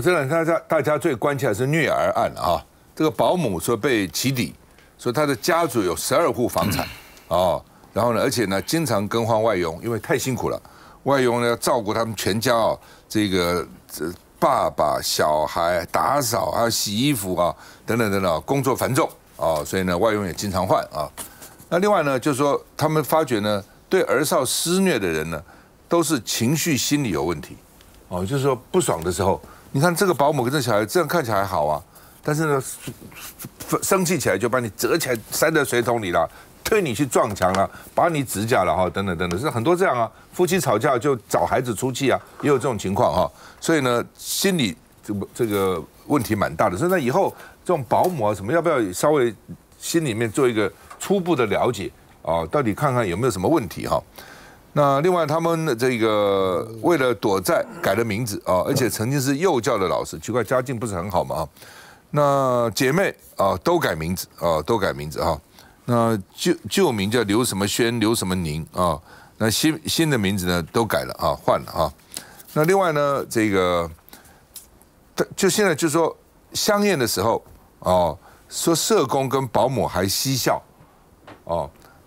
这两天大家最关切的是虐儿案啊。这个保姆说被起底，说他的家族有12户房产然后呢，而且呢经常更换外佣，因为太辛苦了，外佣呢要照顾他们全家这个爸爸、小孩、打扫还有洗衣服等等等等，工作繁重所以呢外佣也经常换那另外呢，就是说他们发觉呢，对儿少施虐的人呢，都是情绪心理有问题就是说不爽的时候，你看这个保姆跟这小孩这样看起来还好但是呢，生气起来就把你折起来塞在水桶里了，推你去撞墙了，拔你指甲了等等等等，是很多这样夫妻吵架就找孩子出气也有这种情况所以呢，心理这个问题蛮大的。所以呢，以后这种保姆什么，要不要稍微心里面做一个初步的了解到底看看有没有什么问题那另外，他们这个为了躲债改了名字而且曾经是幼教的老师，奇怪家境不是很好嘛那姐妹都改名字都改名字那旧名叫刘什么轩、刘什么宁那新的名字呢都改了换了那另外呢，这个就现在就说相验的时候说社工跟保姆还嬉笑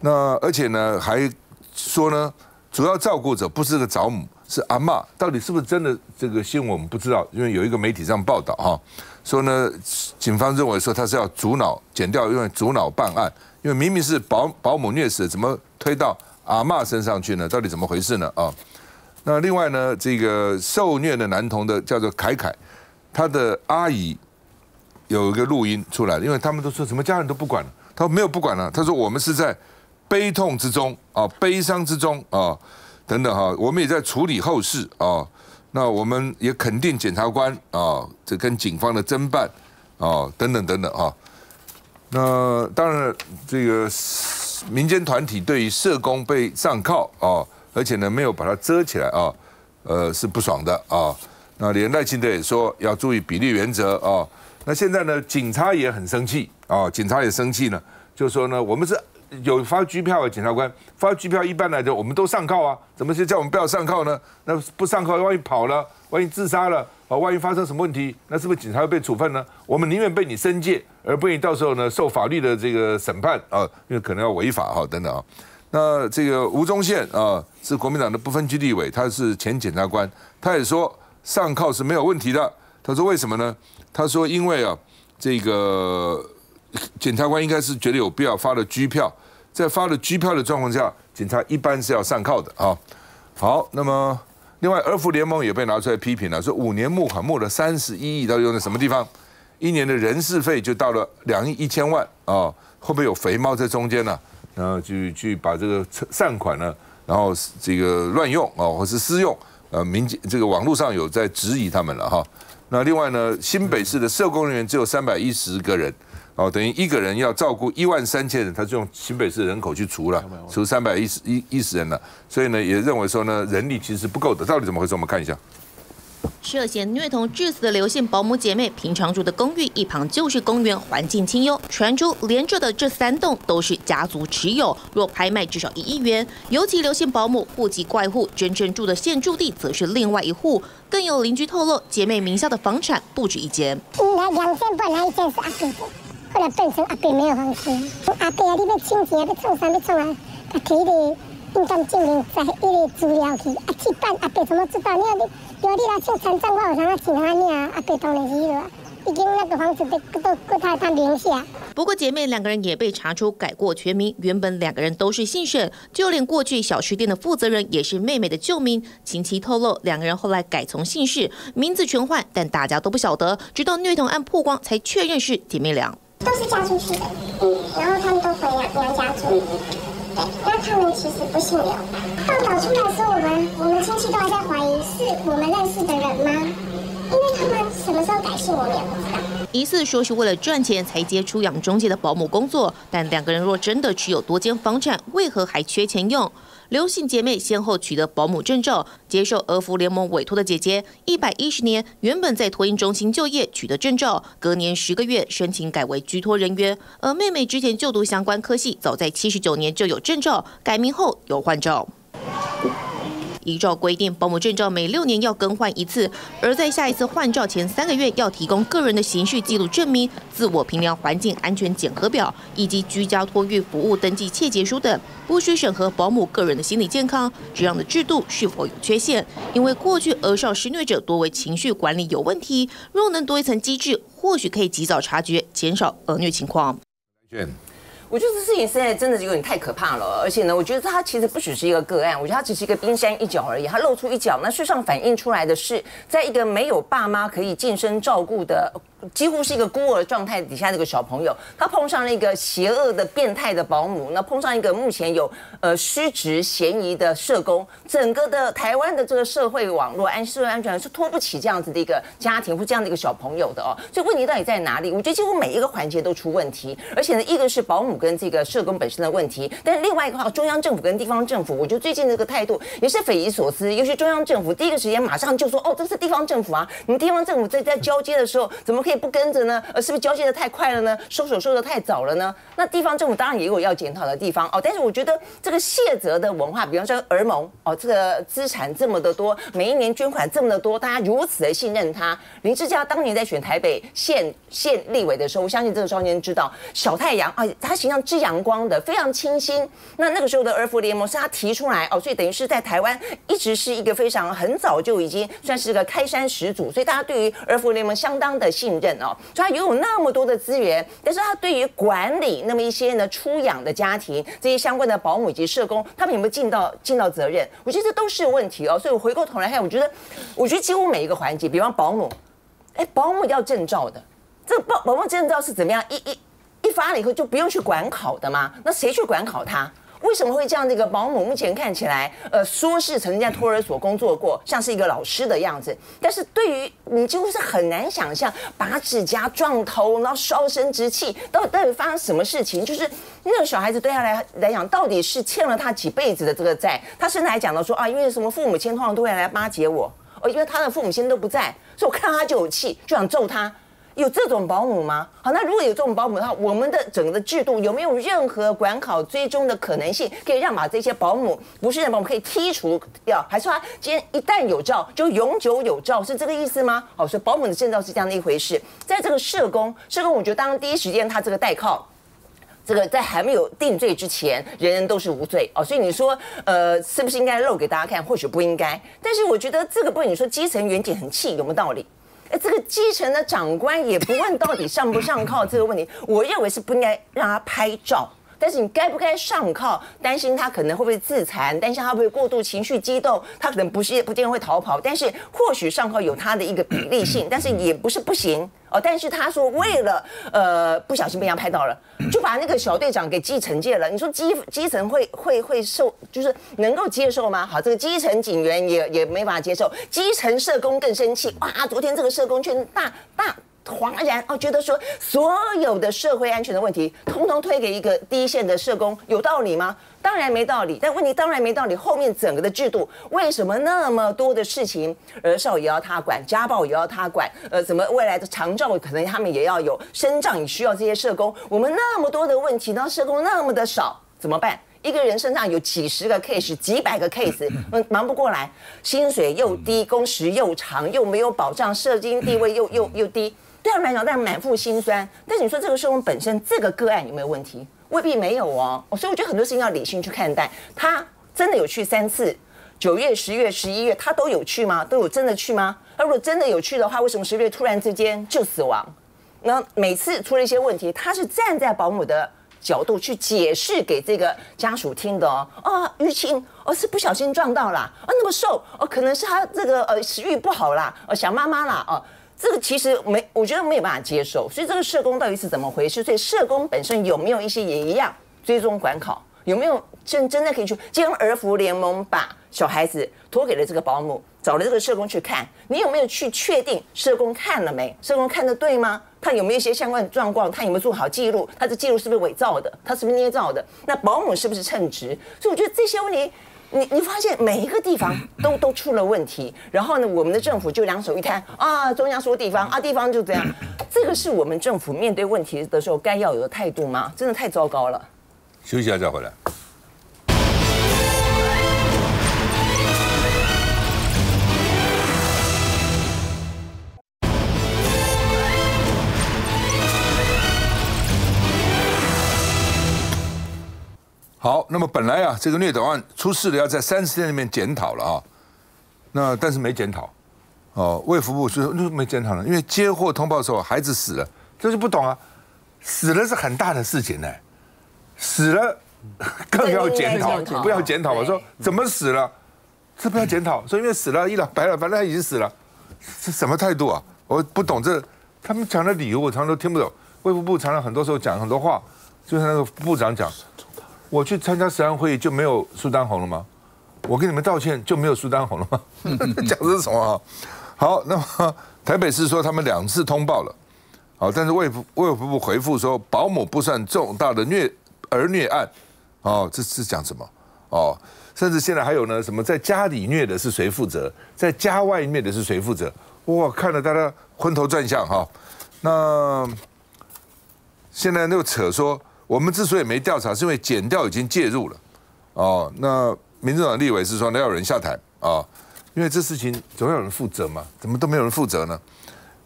那而且呢还说呢，主要照顾者不是个保姆，是阿嬷，到底是不是真的？这个新闻我们不知道，因为有一个媒体上报道说呢，警方认为说他是要阻挠检调，因为阻挠办案，因为明明是保姆虐死，怎么推到阿嬷身上去呢？到底怎么回事呢？那另外呢，这个受虐的男童的叫做凯凯，他的阿姨有一个录音出来，因为他们都说什么家人都不管了，他说没有不管了，他说我们是在悲痛之中悲伤之中等等我们也在处理后事那我们也肯定检察官这跟警方的侦办等等等等那当然这个民间团体对于社工被上铐而且呢没有把它遮起来是不爽的那连赖清德也说要注意比例原则那现在呢警察也很生气警察也生气呢，就是说呢我们是有发拘票的检察官，发拘票一般来讲我们都上铐怎么就叫我们不要上铐呢？那不上铐，万一跑了，万一自杀了，万一发生什么问题，那是不是警察会被处分呢？我们宁愿被你申诫，而不愿意到时候呢受法律的这个审判因为可能要违法等等那这个吴宗宪是国民党的不分区立委，他是前检察官，他也说上铐是没有问题的。他说为什么呢？他说因为这个检察官应该是觉得有必要发了拘票。在发了拘票的状况下，警察一般是要上铐的好，那么另外儿福联盟也被拿出来批评了，说5年募款募了31亿，到底用在什么地方？1年的人事费就到了2亿1000万会不会有肥猫在中间呢？然后去把这个善款呢，然后这个乱用或是私用这个网络上有在质疑他们了那另外呢，新北市的社工人员只有310个人。等于一个人要照顾13000人，他就用新北市人口去除了，除310人了，所以呢，也认为说呢，人力其实是不够的，到底怎么回事？我们看一下。涉嫌虐童致死的刘姓保姆姐妹，平常住的公寓一旁就是公园，环境清幽。传出连着的这3栋都是家族持有，若拍卖至少1亿元。尤其刘姓保姆户籍怪户，真正住的现住地则是另外一户。更有邻居透露，姐妹名下的房产不止一间。2间本来一间是阿伯的。后来变成阿伯没有房子，阿伯你要清钱，要创啥要创啊？他提的印鉴证明在一个资料去，去办阿伯怎么知道？你来请残障，我有啥请他呢？阿伯当然是了，已经那个房子都他名下。不过姐妹2个人也被查出改过全名，原本2个人都是姓沈，就连过去小吃店的负责人也是妹妹的旧名。亲戚透露，2个人后来改从姓氏，名字全换，但大家都不晓得，直到虐童案曝光才确认是姐妹俩。都是嫁出去的，然后他们都回娘家住，对，那他们其实不姓刘。报道出来说我们亲戚都还在怀疑是我们认识的人吗？因为他们什么时候改姓我们也不知道。疑似说是为了赚钱才接出养中介的保姆工作，但2个人若真的持有多间房产，为何还缺钱用？刘姓姐妹先后取得保姆证照，接受儿福联盟委托的姐姐110年原本在托婴中心就业，取得证照，隔年10个月申请改为居托人员。而妹妹之前就读相关科系，早在79年就有证照，改名后有换照。依照规定，保姆证照每6年要更换一次，而在下一次换照前3个月要提供个人的刑事记录证明、自我评量环境安全检核表以及居家托育服务登记切结书等，不需审核保姆个人的心理健康。这样的制度是否有缺陷？因为过去儿少施虐者多为情绪管理有问题，若能多一层机制，或许可以及早察觉，减少儿虐情况。我觉得这事情现在真的有点太可怕了，而且呢，我觉得它其实不只是一个个案，我觉得它只是一个冰山一角而已。它露出一角，那事实上反映出来的是，在一个没有爸妈可以近身照顾的，几乎是一个孤儿状态底下这个小朋友，他碰上了一个邪恶的、变态的保姆，那碰上一个目前有失职嫌疑的社工，整个的台湾的这个社会网络社会安全是拖不起这样子的一个家庭或这样的一个小朋友的哦。所以问题到底在哪里？我觉得几乎每一个环节都出问题，而且呢，一个是保姆跟这个社工本身的问题，但是另外一个话，中央政府跟地方政府，我觉得最近这个态度也是匪夷所思。尤其中央政府第一个时间马上就说，哦，这是地方政府啊，你们地方政府在交接的时候，怎么可以不跟着呢？是不是交接的太快了呢？收手收的太早了呢？那地方政府当然也有要检讨的地方哦，但是我觉得这个卸责的文化，比方说儿盟哦，这个资产这么的多，每一年捐款这么的多，大家如此的信任他。林志嘉当年在选台北县立委的时候，我相信这个少年知道小太阳啊，他形象之阳光的，非常清新。那个时候的儿福联盟是他提出来哦，所以等于是在台湾一直是一个非常很早就已经算是个开山始祖，所以大家对于儿福联盟相当的信任哦。所以他拥有那么多的资源，但是他对于管理那么一些呢出养的家庭，这些相关的保姆以及社工，他们有没有尽到责任？我觉得这都是问题哦。所以我回过头来看，我觉得几乎每一个环节，比方保姆，保姆要证照的，这个保姆证照是怎么样？一发了以后就不用去管考的吗？那谁去管考他？为什么会这样的一个保姆？目前看起来，说是曾经在托儿所工作过，像是一个老师的样子。但是对于你几乎是很难想象，拔指甲、撞头，然后烧生殖器，到底发生什么事情？就是那个小孩子对他来讲，到底是欠了他几辈子的这个债？他甚至还讲到说啊，因为什么父母亲通常都会来巴结我，因为他的父母亲都不在，所以我看到他就有气，就想揍他。有这种保姆吗？好，那如果有这种保姆的话，我们的整个的制度有没有任何管考追踪的可能性，可以让把这些保姆不是保姆可以剔除掉？还是说他今天一旦有照就永久有照，是这个意思吗？好，所以保姆的证照是这样的一回事。在这个社工，我觉得当然第一时间他这个代靠。这个在还没有定罪之前，人人都是无罪哦，所以你说，是不是应该露给大家看？或许不应该。但是我觉得这个部分，你说基层员警很气，有没有道理？这个基层的长官也不问到底上不上靠这个问题，我认为是不应该让他拍照。但是你该不该上铐？担心他可能会不会自残，担心他会不会过度情绪激动，他可能不见会逃跑。但是或许上铐有他的一个比例性，但是也不是不行哦。但是他说为了不小心被人家拍到了，就把那个小队长给记惩戒了。你说基层会受，就是能够接受吗？好，这个基层警员也没法接受，基层社工更生气。哇，昨天这个社工圈大哗然哦，觉得说所有的社会安全的问题，通通推给一个第一线的社工，有道理吗？当然没道理。但问题当然没道理，后面整个的制度为什么那么多的事情，儿少也要他管，家暴也要他管，什么未来的长照可能他们也要有，身障也需要这些社工。我们那么多的问题，然后社工那么的少，怎么办？一个人身上有几十个 case， 几百个 case， 忙不过来，薪水又低，工时又长，又没有保障，社经地位又低。对他们来讲，当然满腹心酸。但是你说这个社工本身这个个案有没有问题？未必没有哦。所以我觉得很多事情要理性去看待。他真的有去3次，9月、10月、11月，他都有去吗？都有真的去吗？他如果真的有去的话，为什么10月突然之间就死亡？那每次出了一些问题，他是站在保姆的角度去解释给这个家属听的哦。淤青是不小心撞到啦，那么瘦可能是他这个食欲不好啦，想妈妈啦这个其实我觉得没有办法接受，所以这个社工到底是怎么回事？所以社工本身有没有一些也一样追踪管考？有没有真的可以去？今天儿福联盟把小孩子托给了这个保姆，找了这个社工去看，你有没有去确定社工看了没？社工看得对吗？他有没有一些相关的状况？他有没有做好记录？他的记录是不是伪造的？他是不是捏造的？那保姆是不是称职？所以我觉得这些问题。你发现每一个地方都出了问题，然后呢，我们的政府就两手一摊中央说地方地方就这样，这个是我们政府面对问题的时候该要有的态度吗？真的太糟糕了。休息一下再回来。那么本来啊，这个虐童案出事了，要在30天里面检讨了啊。那但是没检讨，卫福部说没检讨了，因为接获通报的时候孩子死了，这就不懂啊，死了是很大的事情呢，死了更要检讨，不要检讨。我说怎么死了，这不要检讨，说因为死了一了百了，反正他已经死了，这什么态度啊？我不懂这他们讲的理由，我常常都听不懂。卫福部常常很多时候讲很多话，就是那个部长讲，我去参加食安会议就没有苏丹红了吗？我跟你们道歉就没有苏丹红了吗？讲的是什么啊？好，那么台北市说他们2次通报了，好，但是卫福部回复说保姆不算重大的儿虐案，这是讲什么？甚至现在还有呢，什么在家里虐的是谁负责，在家外虐的是谁负责？哇，看了大家昏头转向哈。那现在又扯说，我们之所以没调查，是因为检调已经介入了。那民进党立委是说，要有人下台因为这事情总要有人负责嘛，怎么都没有人负责呢？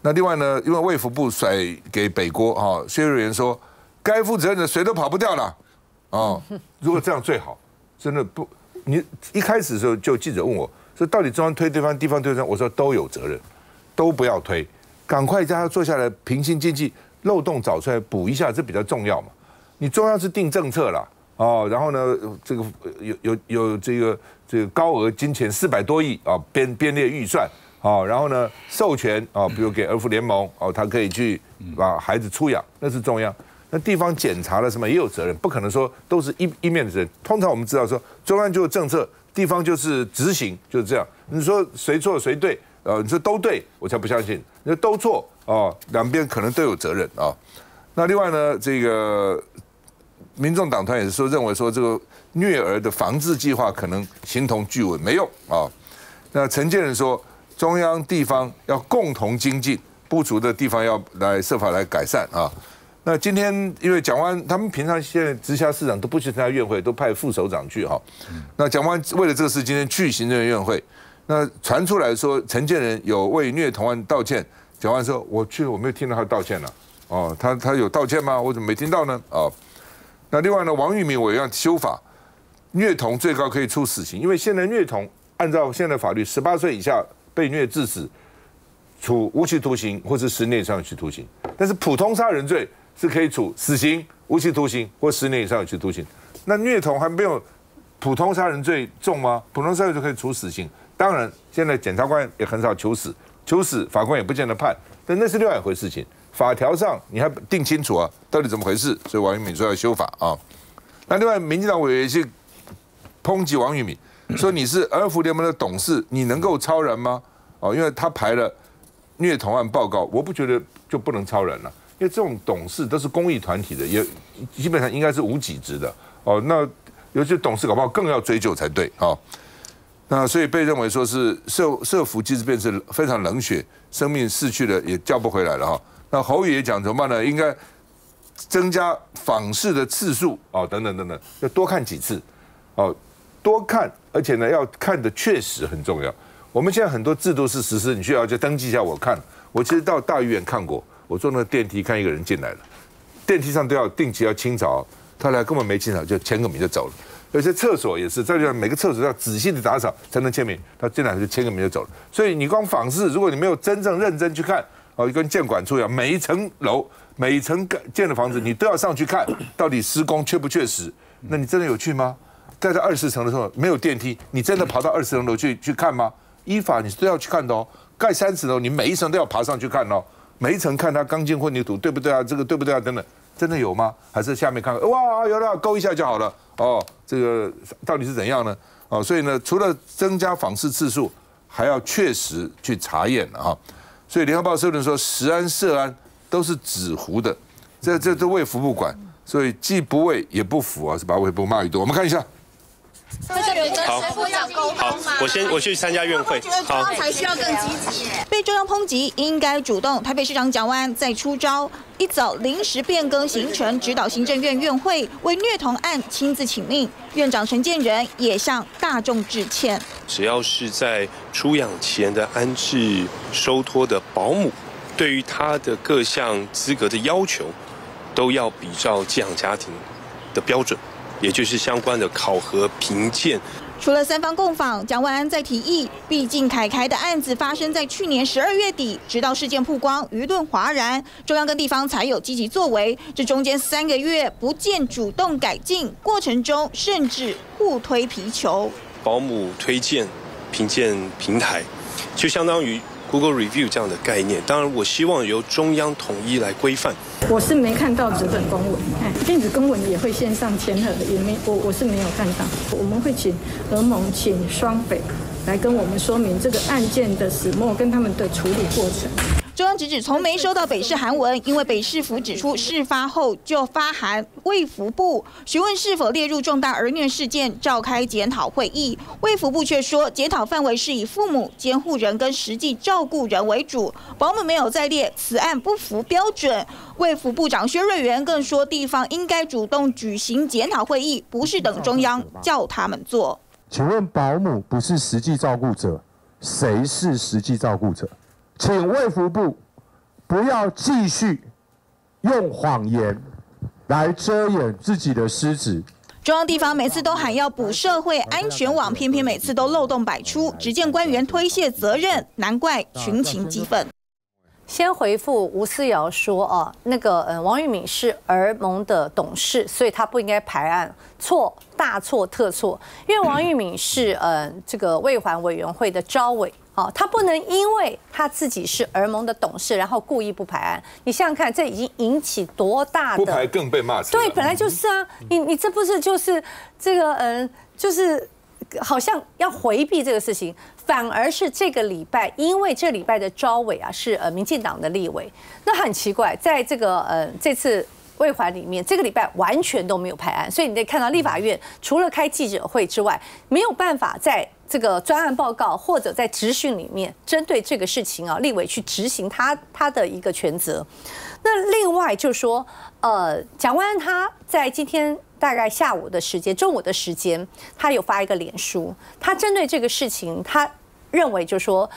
那另外呢，因为卫福部甩给北郭薛瑞元说，该负责任的谁都跑不掉了如果这样最好，真的不，你一开始的时候就记者问我说，到底中央推对方，地方推对方，我说都有责任，都不要推，赶快叫他坐下来平心静气，漏洞找出来补一下，这比较重要嘛。你中央是定政策啦，然后呢，这个有这个高额金钱400多亿编列预算然后呢授权比如给儿福联盟他可以去把孩子出养，那是中央。那地方检查了什么也有责任，不可能说都是一面的责任。通常我们知道说，中央就是政策，地方就是执行，就是这样。你说谁错谁对？你说都对，我才不相信。你说都错两边可能都有责任那另外呢，这个民众党团也是说认为说这个虐儿的防治计划可能形同具文，没用那陈建仁说，中央地方要共同精进，不足的地方要来设法来改善那今天因为蒋万他们平常现在直辖市长都不去参加院会，都派副首长去那蒋万为了这个事，今天去行政院会，那传出来说陈建仁有为虐童案道歉，蒋万说我去了，我没有听到他道歉了他有道歉吗？我怎么没听到呢？那另外呢，王玉敏委员修法，虐童最高可以处死刑，因为现在虐童按照现在法律，18岁以下被虐致死，处无期徒刑或是10年以上有期徒刑，但是普通杀人罪是可以处死刑、无期徒刑或10年以上有期徒刑。那虐童还没有普通杀人罪重吗？普通杀人罪可以处死刑，当然现在检察官也很少求死，法官也不见得判，但那是另外一回事情。法条上你还定清楚到底怎么回事？所以王玉敏说要修法那另外，民进党委员也是抨击王玉敏，说你是儿福联盟的董事，你能够超然吗？因为他排了虐童案报告，我不觉得就不能超然了。因为这种董事都是公益团体的，也基本上应该是无给职的那有些董事搞不好更要追究才对那所以被认为说是社福机制变成非常冷血，生命逝去了也叫不回来了那侯宇也讲怎么办呢？应该增加访视的次数等等等等，要多看几次多看，而且呢要看的确实很重要。我们现在很多制度是实施，你需要就登记一下。我其实到大医院看过。我坐那个电梯看一个人进来了，电梯上都要定期要清扫，他来根本没清扫就签个名就走了。有些厕所也是，再就每个厕所要仔细的打扫才能签名，他进来就签个名就走了。所以你光访视，如果你没有真正认真去看，跟建管处一样，每一层楼、每一层建的房子，你都要上去看，到底施工确不确实？那你真的有去吗？盖在20层的时候没有电梯，你真的跑到20层楼去看吗？依法你是都要去看的盖30楼，你每一层都要爬上去看每一层看它钢筋混凝土对不对这个对不对等等，真的有吗？还是下面看哇有了勾一下就好了这个到底是怎样呢？所以呢，除了增加访视次数，还要确实去查验所以联合报社论说，食安、社安都是纸糊的，这都卫福部管，所以既不卫也不服是把卫福部骂一顿。我们看一下。好，我去参加院会。好，才需要更积极。被中央抨击，应该主动。台北市长蒋万安再出招，一早临时变更行程，指导行政院院会为虐童案亲自请命。院长陈建仁也向大众致歉。只要是在出养前的安置收托的保姆，对于他的各项资格的要求，都要比照寄养家庭的标准也就是相关的考核评鉴。除了三方共访，蒋万安在提议，毕竟凯凯的案子发生在去年12月底，直到事件曝光，舆论哗然，中央跟地方才有积极作为。这中间3个月不见主动改进，过程中甚至互推皮球。保姆推荐评鉴平台，就相当于 Google Review 这样的概念。当然，我希望由中央统一来规范。我是没看到纸本公文，电子公文也会线上签核，也没我是没有看到。我们会请儿盟、请双北来跟我们说明这个案件的始末跟他们的处理过程。中央直指从没收到北市函文，因为北市府指出事发后就发函卫福部询问是否列入重大儿虐事件，召开检讨会议。卫福部却说检讨范围是以父母、监护人跟实际照顾人为主，保姆没有在列，此案不符标准。卫福部长薛瑞元更说，地方应该主动举行检讨会议，不是等中央叫他们做。请问保姆不是实际照顾者，谁是实际照顾者？请卫福部不要继续用谎言来遮掩自己的失职。中央地方每次都喊要补社会安全网，偏偏每次都漏洞百出，只见官员推卸责任，难怪群情激愤。先回复吴思瑶说，王玉敏是儿盟的董事，所以他不应该排案，错，大错特错。因为王玉敏是这个卫环委员会的召委。他不能因为他自己是儿盟的董事，然后故意不排案。你想想看，这已经引起多大的不排更被骂死。对，本来就是啊，你这不是就是这个就是好像要回避这个事情，反而是这个礼拜，因为这礼拜的召委啊是民进党的立委，那很奇怪，在这个这次卫环里面，这个礼拜完全都没有排案，所以你得看到立法院除了开记者会之外，没有办法在这个专案报告或者在质询里面针对这个事情啊，立委去执行他的一个权责。那另外就说，蒋万安他在今天大概下午的时间、中午的时间，他有发一个脸书，他针对这个事情，他认为就说，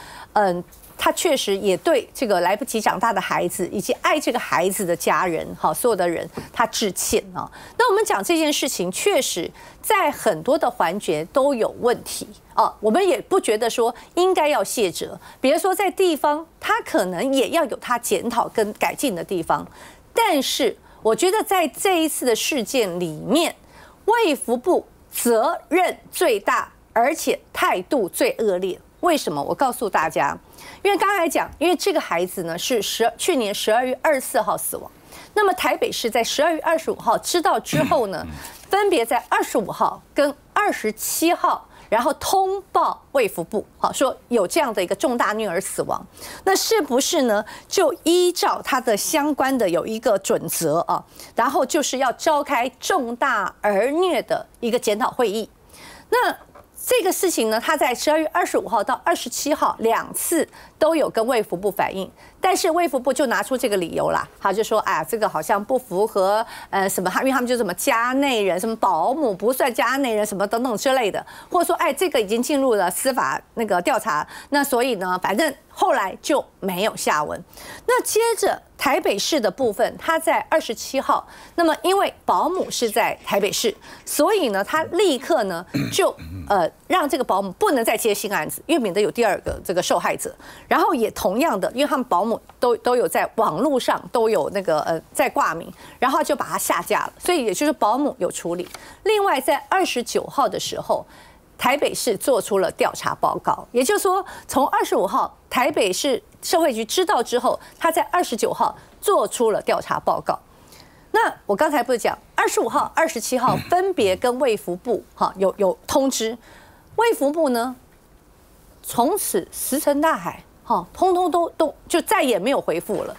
他确实也对这个来不及长大的孩子以及爱这个孩子的家人，所有的人，他致歉啊。那我们讲这件事情，确实在很多的环节都有问题啊，我们也不觉得说应该要卸责。比如说在地方，他可能也要有他检讨跟改进的地方，但是我觉得在这一次的事件里面，卫福部责任最大，而且态度最恶劣。为什么？我告诉大家，因为刚才讲，因为这个孩子呢是去年12月24号死亡，那么台北市在12月25号知道之后呢，分别在25号跟27号，然后通报卫福部，说有这样的一个重大虐儿死亡，那是不是呢？就依照他的相关的有一个准则啊，然后就是要召开重大儿虐的一个检讨会议，那。这个事情呢，他在12月25号到27号2次都有跟卫福部反映，但是卫福部就拿出这个理由啦，他就说，这个好像不符合什么，因为他们就什么家内人，什么保姆不算家内人，什么等等之类的，或者说，这个已经进入了司法那个调查，那所以呢，反正后来就没有下文。那接着台北市的部分，他在27号，那么因为保姆是在台北市，所以呢，他立刻呢就让这个保姆不能再接新案子，因为免得有第二个这个受害者。然后也同样的，因为他们保姆都有在网络上都有那个在挂名，然后就把它下架了，所以也就是保姆有处理。另外在29号的时候，台北市做出了调查报告，也就是说，从25号台北市社会局知道之后，他在29号做出了调查报告。那我刚才不是讲25号、27号分别跟卫福部有通知，卫福部呢从此石沉大海，通通都就再也没有回复了，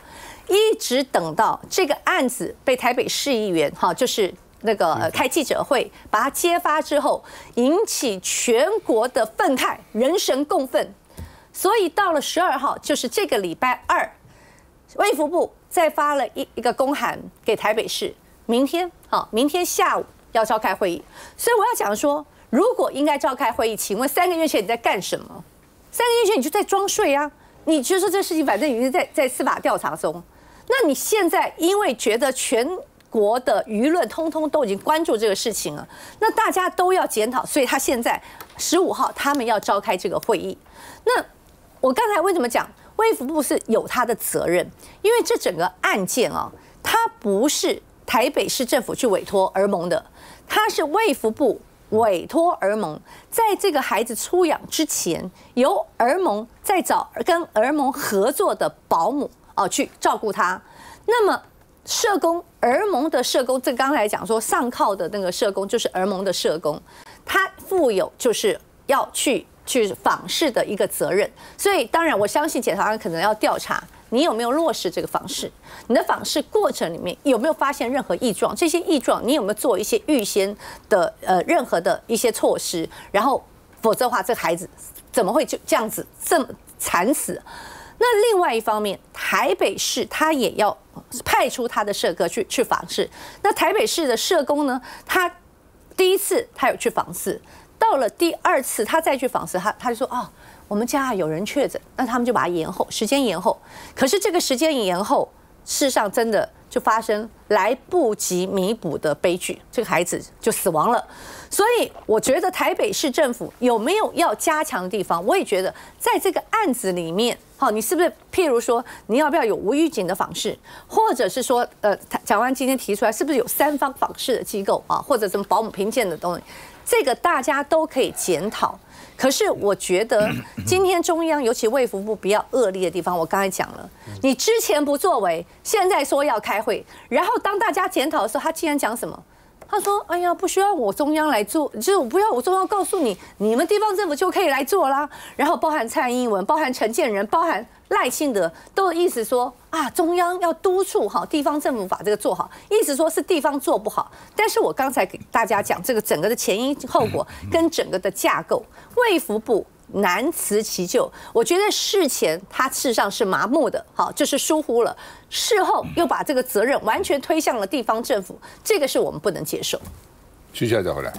一直等到这个案子被台北市议员就是那个开记者会把它揭发之后，引起全国的愤慨，人神共愤。所以到了12号，就是这个礼拜2，卫福部再发了一个公函给台北市，明天下午要召开会议。所以我要讲说，如果应该召开会议，请问3个月前你在干什么？3个月前你就在装睡啊！你就说这事情反正已经在司法调查中，那你现在因为觉得全国的舆论通通都已经关注这个事情了，那大家都要检讨，所以他现在15号他们要召开这个会议。那我刚才为什么讲卫福部是有他的责任？因为这整个案件啊，它不是台北市政府去委托儿盟的，它是卫福部委托儿盟，在这个孩子出养之前，由儿盟再找跟儿盟合作的保姆去照顾他。那么社工，儿盟的社工，这刚才讲说上靠的那个社工就是儿盟的社工，他负有就是要去访视的一个责任。所以当然我相信检察官可能要调查你有没有落实这个访视，你的访视过程里面有没有发现任何异状，这些异状你有没有做一些预先的任何的一些措施，然后否则的话这个孩子怎么会就这样子这么惨死？那另外一方面，台北市他也要派出他的社工去访视。那台北市的社工呢，他第一次他有去访视，到了第2次他再去访视，他就说我们家有人确诊，那他们就把它延后，时间延后。可是这个时间延后，事实上真的就发生来不及弥补的悲剧，这个孩子就死亡了。所以我觉得台北市政府有没有要加强的地方？我也觉得在这个案子里面，你是不是譬如说你要不要有无预警的访视，或者是说检察官今天提出来是不是有3方访视的机构或者什么保姆评鉴的东西，这个大家都可以检讨。可是我觉得今天中央尤其卫福部比较恶劣的地方，我刚才讲了，你之前不作为，现在说要开会，然后当大家检讨的时候，他竟然讲什么？他说：“哎呀，不需要我中央来做，就是我不要我中央告诉你，你们地方政府就可以来做啦。”然后包含蔡英文、包含陈建仁、包含赖清德，都意思说中央要督促地方政府把这个做好，意思说是地方做不好。但是我刚才给大家讲这个整个的前因后果跟整个的架构，卫福部难辞其咎。我觉得事前他事实上是麻木的，就是疏忽了，事后又把这个责任完全推向了地方政府，这个是我们不能接受。接下来再回来。